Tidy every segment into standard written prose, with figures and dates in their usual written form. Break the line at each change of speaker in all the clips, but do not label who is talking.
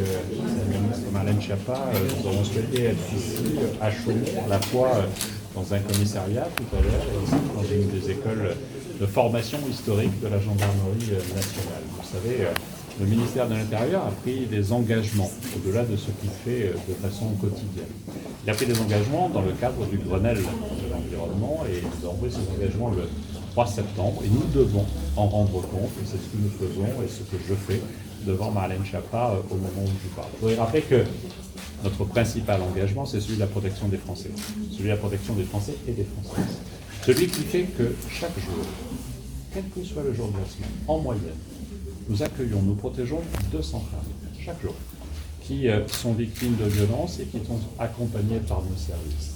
la ministre Marlène Schiappa, nous avons souhaité être ici à Chaumont, à la fois dans un commissariat tout à l'heure et aussi dans une des écoles de formation historique de la gendarmerie nationale. Vous savez, le ministère de l'Intérieur a pris des engagements au-delà de ce qu'il fait de façon quotidienne. Il a pris des engagements dans le cadre du Grenelle de l'environnement et nous avons pris ces engagements le 3 septembre et nous devons en rendre compte et c'est ce que nous faisons et ce que je fais devant Marlène Schiappa au moment où je parle. Je voudrais rappeler que notre principal engagement, c'est celui de la protection des Français, celui de la protection des Français et des Françaises. Celui qui fait que chaque jour, quel que soit le jour de la semaine, en moyenne, nous accueillons, nous protégeons 200 femmes chaque jour qui sont victimes de violences et qui sont accompagnées par nos services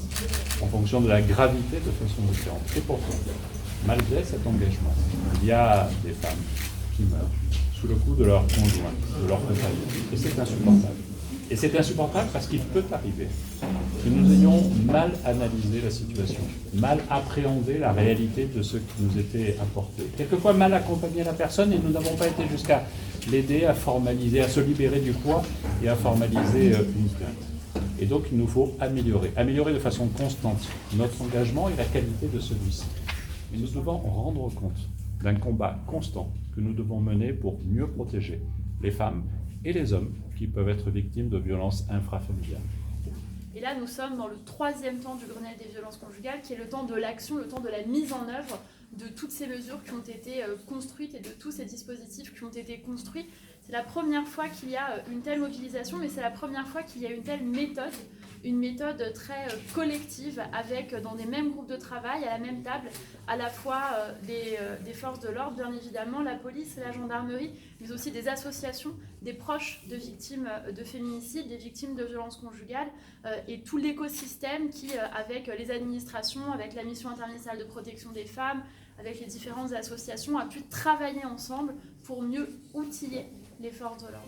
en fonction de la gravité de façon différente. Et pourtant, malgré cet engagement, il y a des femmes qui meurent sous le coup de leur conjoint, de leur compagnon. Et c'est insupportable. Et c'est insupportable parce qu'il peut arriver que nous ayons mal analysé la situation, mal appréhendé la réalité de ce qui nous était apporté. Quelquefois mal accompagné la personne et nous n'avons pas été jusqu'à l'aider à formaliser, à se libérer du poids et à formaliser une plainte. Et donc il nous faut améliorer de façon constante notre engagement et la qualité de celui-ci. Mais nous devons rendre compte d'un combat constant que nous devons mener pour mieux protéger les femmes et les hommes qui peuvent être victimes de violences intrafamiliales.
Et là, nous sommes dans le 3e temps du Grenelle des violences conjugales, qui est le temps de l'action, le temps de la mise en œuvre de toutes ces mesures qui ont été construites et de tous ces dispositifs qui ont été construits. C'est la première fois qu'il y a une telle mobilisation, mais c'est la première fois qu'il y a une telle méthode, une méthode très collective, avec dans des mêmes groupes de travail, à la même table, à la fois des forces de l'ordre, bien évidemment, la police, la gendarmerie, mais aussi des associations, des proches de victimes de féminicide, des victimes de violences conjugales, et tout l'écosystème qui, avec les administrations, avec la mission interministérielle de protection des femmes, avec les différentes associations, a pu travailler ensemble pour mieux outiller les forces de l'ordre.